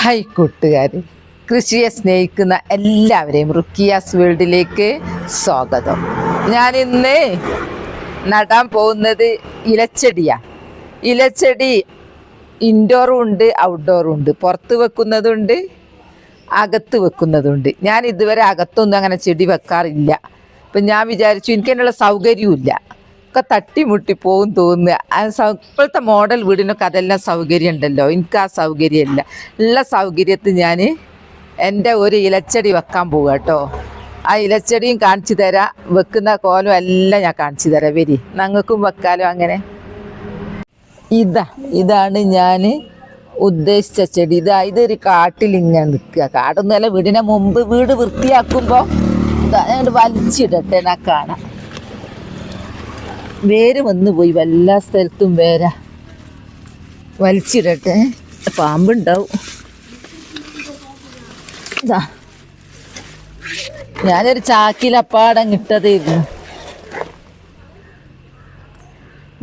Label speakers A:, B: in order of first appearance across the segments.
A: Hi കൂട്ടുകാർ, കൃഷിയെ സ്നേഹിക്കുന്ന എല്ലാവരെയും റുക്കിയാസ് വേൾഡിലേക്ക് സ്വാഗതം. ഞാനിന്ന് നടാൻ പോകുന്നത് ഇലച്ചെടിയാണ്. ഇലച്ചെടി ഇൻഡോറും ഉണ്ട് ഔട്ട്ഡോറും ഉണ്ട്, പുറത്ത് വെക്കുന്നതുണ്ട് അകത്ത് വെക്കുന്നതുണ്ട്. ഞാൻ ഇതുവരെ അകത്തൊന്നും അങ്ങനെ ചെടി വെക്കാറില്ല. അപ്പം ഞാൻ വിചാരിച്ചു എനിക്കതിനുള്ള സൗകര്യമില്ല, ഒക്കെ തട്ടിമുട്ടി പോകും തോന്നുക. ഇപ്പോഴത്തെ മോഡൽ വീടിനൊക്കെ അതെല്ലാം സൗകര്യം ഉണ്ടല്ലോ, എനിക്ക് ആ സൗകര്യമില്ല. ഉള്ള സൗകര്യത്തിൽ ഞാൻ എൻ്റെ ഒരു ഇലച്ചെടി വെക്കാൻ പോവുക കേട്ടോ. ആ ഇലച്ചെടിയും കാണിച്ചു തരാം, വെക്കുന്ന കോലും എല്ലാം ഞാൻ കാണിച്ചു തരാം. വരി, ഞങ്ങൾക്കും വെക്കാലോ അങ്ങനെ. ഇതാണ് ഞാൻ ഉദ്ദേശിച്ച ചെടി. ഇതൊരു കാട്ടിലിങ്ങനെ നിൽക്കുക. കാടൊന്നുമല്ല, വീടിനെ മുമ്പ് വീട് വൃത്തിയാക്കുമ്പോൾ ഞാൻ വലിച്ചിടട്ടെ, ഞാൻ കാണാം. വേര് വന്നു പോയി, എല്ലാ സ്ഥലത്തും വേരാ. വലിച്ചിടട്ടെ, പാമ്പുണ്ടാവും. ഞാനൊരു ചാക്കിലപ്പാടം ഇട്ടതായിരുന്നു.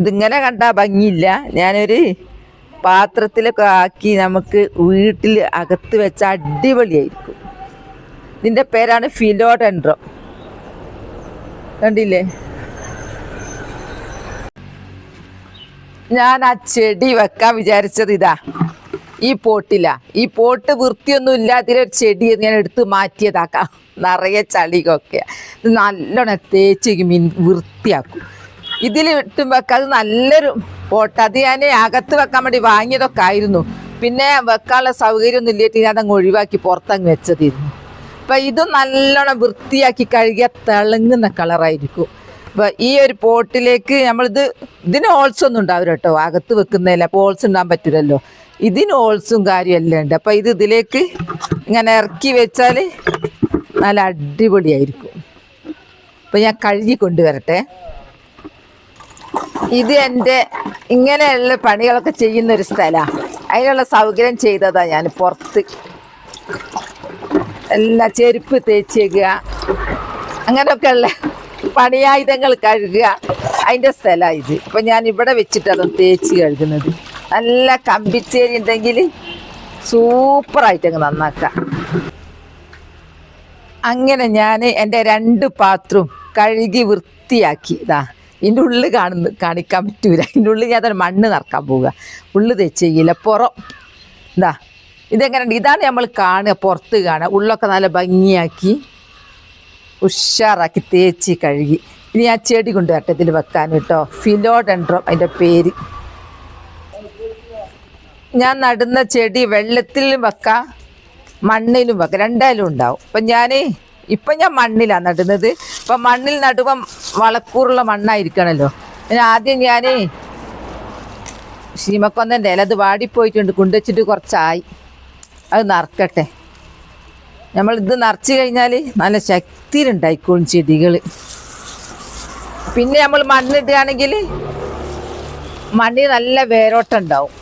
A: ഇതിങ്ങനെ കണ്ടാ ഭംഗിയില്ല. ഞാനൊരു പാത്രത്തിലൊക്കെ ആക്കി നമുക്ക് വീട്ടിൽ അകത്ത് വെച്ച അടിപൊളിയായിരിക്കും. ഇതിൻ്റെ പേരാണ് ഫിലോഡെൻഡ്രോൺ. കണ്ടില്ലേ? ഞാൻ ആ ചെടി വെക്കാൻ വിചാരിച്ചത് ഈ പോട്ടിലാ. ഈ പോട്ട് വൃത്തിയൊന്നുമില്ല, അതിലൊരു ചെടി ഞാൻ എടുത്ത് മാറ്റിയതാക്കാം. നിറയെ ചളികൊക്കെ ഇത് നല്ലോണം തേച്ച് വൃത്തിയാക്കും. ഇതിൽ ഇട്ടും വെക്കാം. അത് നല്ലൊരു പോട്ട്. അത് ഞാൻ അകത്ത് വെക്കാൻ വേണ്ടി വാങ്ങിയതൊക്കെ ആയിരുന്നു. പിന്നെ വെക്കാനുള്ള സൗകര്യമൊന്നും ഇല്ലേറ്റ് ഞാൻ അതങ്ങ് ഒഴിവാക്കി പുറത്തങ്ങ് വെച്ചതായിരുന്നു. അപ്പം ഇതും നല്ലോണം വൃത്തിയാക്കി കഴുകിയ തിളങ്ങുന്ന കളറായിരിക്കും. അപ്പോൾ ഈ ഒരു പോട്ടിലേക്ക് ഇതിന് ഹോൾസ് ഒന്നും ഉണ്ടാവില്ല കേട്ടോ, അകത്ത് വെക്കുന്നതില്ല. അപ്പോൾ ഹോൾസ് ഉണ്ടാകാൻ പറ്റില്ലല്ലോ. ഇതിന് ഹോൾസും കാര്യമെല്ലാം ഉണ്ട്. അപ്പോൾ ഇതിലേക്ക് ഇങ്ങനെ ഇറക്കി വെച്ചാൽ നല്ല അടിപൊളിയായിരിക്കും. അപ്പോൾ ഞാൻ കഴുകി കൊണ്ടുവരട്ടെ. ഇത് എൻ്റെ ഇങ്ങനെയുള്ള പണികളൊക്കെ ചെയ്യുന്നൊരു സ്ഥലമാണ്. അതിനുള്ള സൗകര്യം ചെയ്തതാണ് ഞാൻ. പുറത്ത് എല്ലാ ചെരുപ്പ് തേച്ചേക്കുക, അങ്ങനെയൊക്കെ ഉള്ള പണിയായുധങ്ങൾ കഴുകുക, അതിൻ്റെ സ്ഥലമാണ് ഇത്. ഇപ്പം ഞാൻ ഇവിടെ വെച്ചിട്ടാണ് തേച്ച് കഴുകുന്നത്. നല്ല കമ്പിച്ചേരി ഉണ്ടെങ്കിൽ സൂപ്പറായിട്ടങ്ങ് നന്നാക്കാം. അങ്ങനെ ഞാൻ എൻ്റെ 2 പാത്രവും കഴുകി വൃത്തിയാക്കി. ഇതിൻ്റെ ഉള്ളിൽ കാണിക്കാൻ പറ്റൂല. ഇതിൻ്റെ ഉള്ളിൽ ഞാൻ തന്നെ മണ്ണ് നിറക്കാൻ പോവുക. ഉള്ളു തേച്ചില്ല, പുറം. ഇതെങ്ങനെയുണ്ട്? ഇതാണ് നമ്മൾ കാണുക, പുറത്ത് കാണുക. ഉള്ളൊക്കെ നല്ല ഭംഗിയാക്കി ഉഷാറാക്കി തേച്ച് കഴുകി. ഇനി ആ ചെടി കൊണ്ടുവരട്ടെ ഇതിൽ വെക്കാൻ കേട്ടോ. ഫിലോഡെൻഡ്രോൺ അതിൻ്റെ പേര്. ഞാൻ നടുന്ന ചെടി വെള്ളത്തിലും വെക്കാം, മണ്ണിലും വെക്കാം, രണ്ടായാലും ഉണ്ടാവും. ഇപ്പം ഞാൻ മണ്ണിലാണ് നടുന്നത്. അപ്പം മണ്ണിൽ നടുമ്പം വളക്കൂറുള്ള മണ്ണായിരിക്കണമല്ലോ. ആദ്യം ഞാൻ ശീമക്കൊന്നൻ്റെ ഇല, അത് വാടിപ്പോയിട്ടുണ്ട്, കൊണ്ടുവച്ചിട്ട് കുറച്ചായി. അത് നിറക്കട്ടെ. നമ്മളിത് നിറച്ച് കഴിഞ്ഞാൽ നല്ല ശക്തിയിലുണ്ടായിക്കോളും ചെടികൾ. പിന്നെ നമ്മൾ മണ്ണിടുകയാണെങ്കിൽ മണ്ണിൽ നല്ല വേരോട്ടം ഉണ്ടാവും.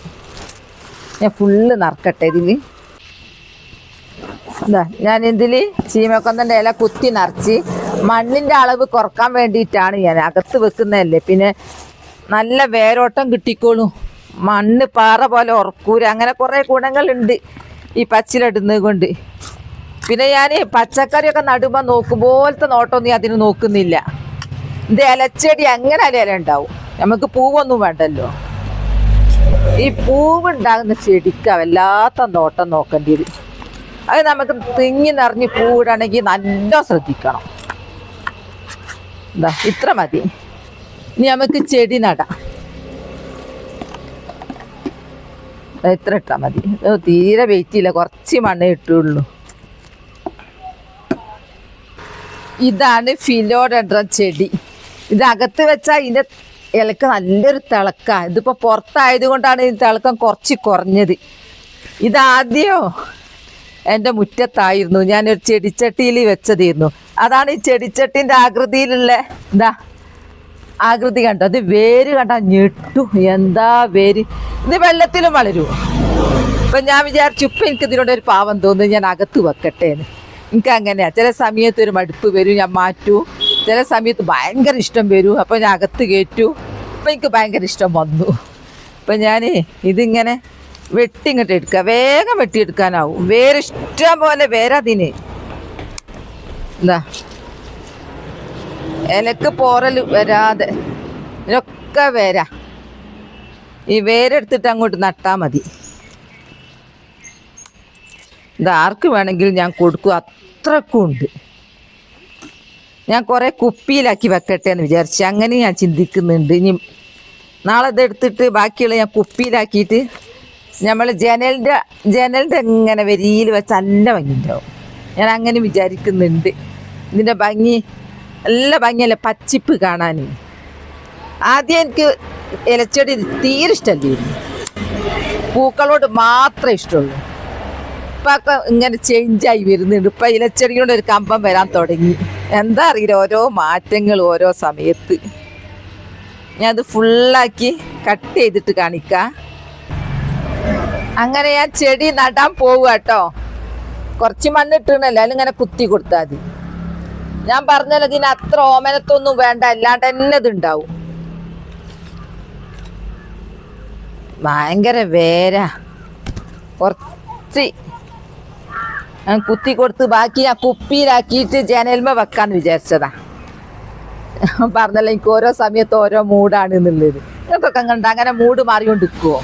A: ഞാൻ ഫുള്ള് നിറക്കട്ടെ ഇതിൽ. ഞാൻ ഇതിൽ ചീമക്കൊന്നൻ്റെ ഇല കുത്തി നിറച്ച് മണ്ണിൻ്റെ അളവ് കുറക്കാൻ വേണ്ടിയിട്ടാണ് ഞാൻ. അകത്ത് വെക്കുന്നതല്ലേ, പിന്നെ നല്ല വേരോട്ടം കിട്ടിക്കോളും. മണ്ണ് പാറ പോലെ ഉറക്കൂല. അങ്ങനെ കുറേ ഗുണങ്ങളുണ്ട് ഈ പച്ചിലിടുന്നത് കൊണ്ട്. പിന്നെ ഞാൻ പച്ചക്കറിയൊക്കെ നടുമ്പോൾ നോക്കുമ്പോലത്തെ നോട്ടമൊന്നും അതിന് നോക്കുന്നില്ല. ഇത് ഇലച്ചെടി അങ്ങനെ ഇല ഉണ്ടാവും, നമുക്ക് പൂവൊന്നും വേണ്ടല്ലോ. ഈ പൂവുണ്ടാകുന്ന ചെടിക്ക് വല്ലാത്ത നോട്ടം നോക്കേണ്ടത്. അത് നമുക്ക് തിങ്ങി നിറഞ്ഞ് പൂവിടണമെങ്കിൽ നല്ല ശ്രദ്ധിക്കണം. ഇത്ര മതി. ഇനി നമുക്ക് ചെടി നടാം. ഇത്ര ഇട്ടാൽ മതി. തീരെ വെയിറ്റ് ഇല്ല, കുറച്ച് മണ്ണേ ഇട്ടുള്ളൂ. ഇതാണ് ഫിലോഡെൻഡ്രോൺ ചെടി. ഇത് അകത്ത് വെച്ചാൽ ഇതിൻ്റെ ഇലക്ക് നല്ലൊരു തിളക്കാണ്. ഇതിപ്പോൾ പുറത്തായത് കൊണ്ടാണ് ഇതിന് തിളക്കം കുറച്ച് കുറഞ്ഞത്. ഇതാദ്യം എൻ്റെ മുറ്റത്തായിരുന്നു, ഞാനൊരു ചെടിച്ചട്ടിയിൽ വെച്ചതായിരുന്നു. അതാണ് ഈ ചെടിച്ചട്ടിൻ്റെ ആകൃതിയിലുള്ള ആകൃതി കണ്ടോ? അത് വേര് കണ്ടാൽ ഞെട്ടു. എന്താ വേര്! ഇത് വെള്ളത്തിലും വളരൂ. ഇപ്പം ഞാൻ വിചാരിച്ചു ഇപ്പം എനിക്ക് ഇതിനോട് ഒരു പാവം തോന്നുന്നു, ഞാൻ അകത്ത് വെക്കട്ടേന്ന്. എനിക്ക് അങ്ങനെയാണ്. ചില സമയത്ത് ഒരു മടുപ്പ് വരും, ഞാൻ മാറ്റൂ. ചില സമയത്ത് ഭയങ്കര ഇഷ്ടം വരും, അപ്പോൾ ഞാൻ അകത്ത് കയറ്റു. അപ്പം എനിക്ക് ഭയങ്കര ഇഷ്ടം വന്നു. അപ്പം ഞാൻ ഇതിങ്ങനെ വെട്ടി ഇങ്ങോട്ട് എടുക്കുക, വേഗം വെട്ടിയെടുക്കാനാവും. വേരിഷ്ടം പോലെ വേരതിന്. എന്താ ഇലക്ക് പോറൽ വരാതെ ഇതിനൊക്കെ വേരാ. ഈ വേരെടുത്തിട്ട് അങ്ങോട്ട് നട്ടാൽ മതി. ഇത് ആർക്ക് വേണമെങ്കിലും ഞാൻ കൊടുക്കും, അത്രക്കും ഉണ്ട്. ഞാൻ കുറേ കുപ്പിയിലാക്കി വെക്കട്ടെ എന്ന് വിചാരിച്ച് അങ്ങനെ ഞാൻ ചിന്തിക്കുന്നുണ്ട്. ഇനി നാളെ ഇതെടുത്തിട്ട് ബാക്കിയുള്ള ഞാൻ കുപ്പിയിലാക്കിയിട്ട് നമ്മൾ ജനലിൻ്റെ ഇങ്ങനെ വരിയിൽ വെച്ച് നല്ല ഭംഗിയുണ്ടാവും. ഞാൻ അങ്ങനെ വിചാരിക്കുന്നുണ്ട്. ഇതിൻ്റെ ഭംഗി നല്ല ഭംഗിയല്ലേ പച്ചിപ്പ് കാണാൻ. ആദ്യം എനിക്ക് ഇലച്ചെടി തീരെ ഇഷ്ടമല്ലായിരുന്നു, പൂക്കളോട് മാത്രമേ ഇഷ്ടമുള്ളൂ. ഇപ്പൊക്കെ ഇങ്ങനെ ചേഞ്ചായി വരുന്നുണ്ട്. ഇപ്പം ഇലച്ചെടിയോട് ഒരു കമ്പം വരാൻ തുടങ്ങി. എന്താ അറിയില്ല, ഓരോ മാറ്റങ്ങൾ ഓരോ സമയത്ത്. ഞാനത് ഫുള്ളാക്കി കട്ട് ചെയ്തിട്ട് കാണിക്കാം. അങ്ങനെ ഞാൻ ചെടി നടാൻ പോവുക കേട്ടോ. കുറച്ച് മണ്ണിട്ടിരുന്നല്ലോ, അതിലിങ്ങനെ കുത്തി കൊടുത്താൽ മതി. ഞാൻ പറഞ്ഞല്ലോ ഇതിന് അത്ര ഓമനത്തൊന്നും വേണ്ട, അല്ലാണ്ട് തന്നെ ഇതുണ്ടാവും. ഭയങ്കര വേരാ. കുറച്ച് ഞാൻ കുത്തി കൊടുത്ത് ബാക്കി ഞാൻ കുപ്പിയിലാക്കിയിട്ട് ജനൽമ വെക്കാന്ന് വിചാരിച്ചതാ. പറഞ്ഞല്ലോ എനിക്ക് ഓരോ സമയത്ത് ഓരോ മൂടാണ് എന്നുള്ളത്. നിങ്ങൾക്കൊക്കെ കണ്ട അങ്ങനെ മൂഡ് മാറിക്കൊണ്ടിരിക്കുവോ?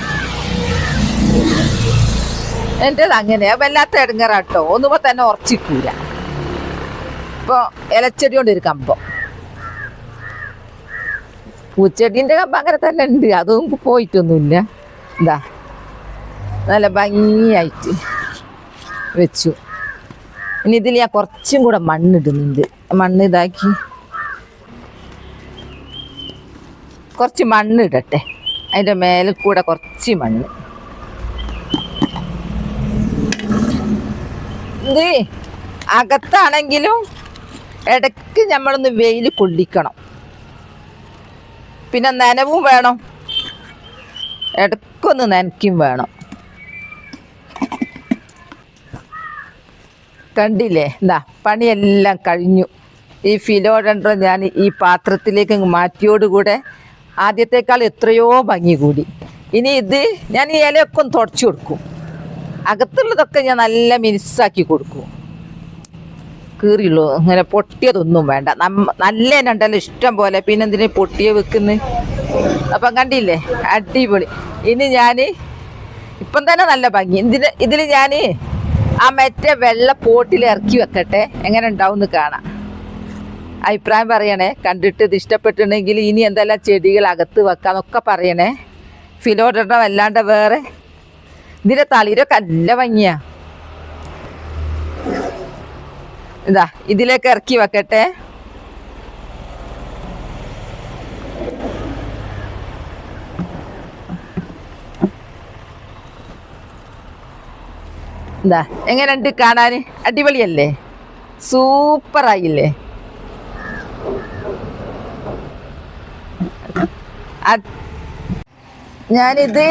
A: എൻ്റെത് അങ്ങനെ വല്ലാത്ത ഇടങ്ങറാട്ടോ. ഒന്നുമ്പോൾ തന്നെ ഉറച്ചിക്കൂല. ഇപ്പോൾ ഇലച്ചെടി കൊണ്ട് ഒരു കമ്പം, പൂച്ചെടീൻ്റെ കമ്പം അങ്ങനെ തന്നെ ഉണ്ട്. അതൊന്നും പോയിട്ടൊന്നുമില്ല. എന്താ നല്ല ഭംഗിയായിട്ട് വെച്ചു. ഇനി ഇതിൽ ഞാൻ കുറച്ചും കൂടെ മണ്ണിടുന്നുണ്ട്. മണ്ണ് ഇതാക്കി കുറച്ച് മണ്ണിടട്ടെ. അതിൻ്റെ മേലെ കൂടെ കുറച്ച് മണ്ണ്. ഇത് അകത്താണെങ്കിലും ഇടയ്ക്ക് നമ്മളൊന്ന് വെയിൽ കൊള്ളിക്കണം. പിന്നെ നനവും വേണം, ഇടയ്ക്കൊന്ന് നനയ്ക്കും വേണം. കണ്ടില്ലേ? എന്താ പണിയെല്ലാം കഴിഞ്ഞു. ഈ ഫിലോഡൻഡ്രോൺ ഞാൻ ഈ പാത്രത്തിലേക്ക് മാറ്റിയോടുകൂടെ ആദ്യത്തേക്കാൾ എത്രയോ ഭംഗി കൂടി. ഇനി ഇത് ഞാൻ ഈ ഇലയൊക്കെ ഒന്ന് തുടച്ചു കൊടുക്കും. അകത്തുള്ളതൊക്കെ ഞാൻ നല്ല മിനുസാക്കി കൊടുക്കും. കീറിയുള്ളൂ, അങ്ങനെ പൊട്ടിയതൊന്നും വേണ്ട. നല്ല ഉണ്ടല്ലോ ഇഷ്ടം പോലെ. പിന്നെ എന്തിനാ പൊട്ടിയ വെക്കുന്നത്? അപ്പം കണ്ടില്ലേ, അടിപൊളി. ഇനി ഞാൻ ഇപ്പം തന്നെ നല്ല ഭംഗി. ഇതിൽ ഞാൻ ആ മറ്റേ വെള്ള പോട്ടിൽ ഇറക്കി വെക്കട്ടെ, എങ്ങനെ ഉണ്ടാവും എന്ന് കാണാം. അഭിപ്രായം പറയണേ. കണ്ടിട്ട് ഇത് ഇഷ്ടപ്പെട്ടിട്ടുണ്ടെങ്കിൽ ഇനി എന്തെല്ലാം ചെടികൾ അകത്ത് വെക്കാന്നൊക്കെ പറയണേ. ഫിലോഡൻഡ്രോൺ അല്ലാണ്ട് വേറെ ഇതിൻ്റെ തളിരൊക്കെ നല്ല ഭംഗിയാ. ഇതാ ഇതിലേക്ക് ഇറക്കി വെക്കട്ടെ. എന്താ എങ്ങനെയുണ്ട് കാണാൻ? അടിപൊളിയല്ലേ? സൂപ്പറായില്ലേ? ഞാനിത്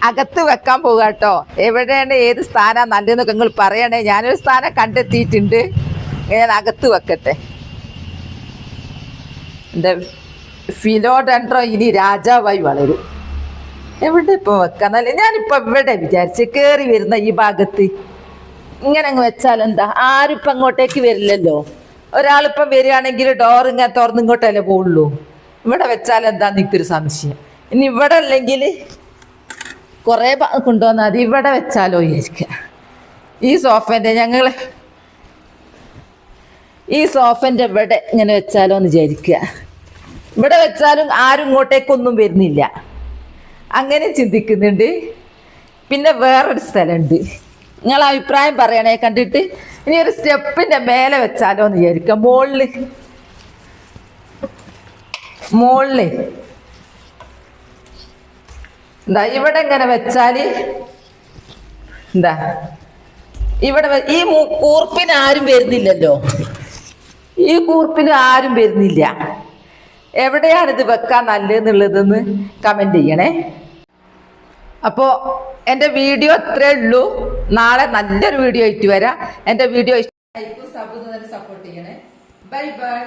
A: അകത്ത് വെക്കാൻ പോകുക കേട്ടോ. എവിടെയാണ് ഏത് സ്ഥാനം നല്ലതെന്നൊക്കെ നിങ്ങൾ പറയണേ. ഞാനൊരു സ്ഥാനം കണ്ടെത്തിയിട്ടുണ്ട്. ഞാൻ അകത്ത് വെക്കട്ടെ. എൻ്റെ ഫിലോഡൻഡ്രോൺ ഇനി രാജാവായി വളരും. എവിടെ ഇപ്പോൾ വെക്കാന്നല്ലേ ഞാനിപ്പോൾ ഇവിടെ വിചാരിച്ച് കയറി വരുന്ന ഈ ഭാഗത്ത് ഇങ്ങനെ അങ്ങ് വെച്ചാലെന്താ? ആരും ഇപ്പം അങ്ങോട്ടേക്ക് വരില്ലല്ലോ. ഒരാളിപ്പം വരികയാണെങ്കിൽ ഡോർ ഇങ്ങനെ തുറന്ന് ഇങ്ങോട്ടല്ലേ പോവുള്ളൂ. ഇവിടെ വെച്ചാലെന്താന്ന് എനിക്കൊരു സംശയം. ഇനി ഇവിടെ അല്ലെങ്കിൽ കുറേ കൊണ്ടുവന്നാൽ അത് ഇവിടെ വെച്ചാലോ വിചാരിക്കുക. ഈ സോഫൻ്റെ ഇവിടെ ഇങ്ങനെ വെച്ചാലോ എന്ന് വിചാരിക്കുക. ഇവിടെ വെച്ചാലും ആരും ഇങ്ങോട്ടേക്കൊന്നും വരുന്നില്ല. അങ്ങനെ ചിന്തിക്കുന്നുണ്ട്. പിന്നെ വേറൊരു സ്ഥലമുണ്ട്, നിങ്ങൾ അഭിപ്രായം പറയണേ കണ്ടിട്ട്. ഇനി ഒരു സ്റ്റെപ്പിൻ്റെ മേലെ വെച്ചാലോ എന്ന് വിചാരിക്കുക. മുകളിൽ എന്താ ഇവിടെ ഇങ്ങനെ വെച്ചാല് എന്താ ഇവിടെ ഈ കൂർപ്പിന് ആരും വരുന്നില്ലല്ലോ. ഈ കൂർപ്പിന് ആരും വരുന്നില്ല. എവിടെയാണിത് വെക്കാൻ നല്ലതെന്നുള്ളതെന്ന് കമൻറ്റ് ചെയ്യണേ. അപ്പോൾ എൻ്റെ വീഡിയോ അത്രേ ഉള്ളൂ. നാളെ നല്ലൊരു വീഡിയോ ആയിട്ട് വരാം. എൻ്റെ വീഡിയോ ഇഷ്ടമായി സപ്പോർട്ട് ചെയ്യണേ. Bye bye.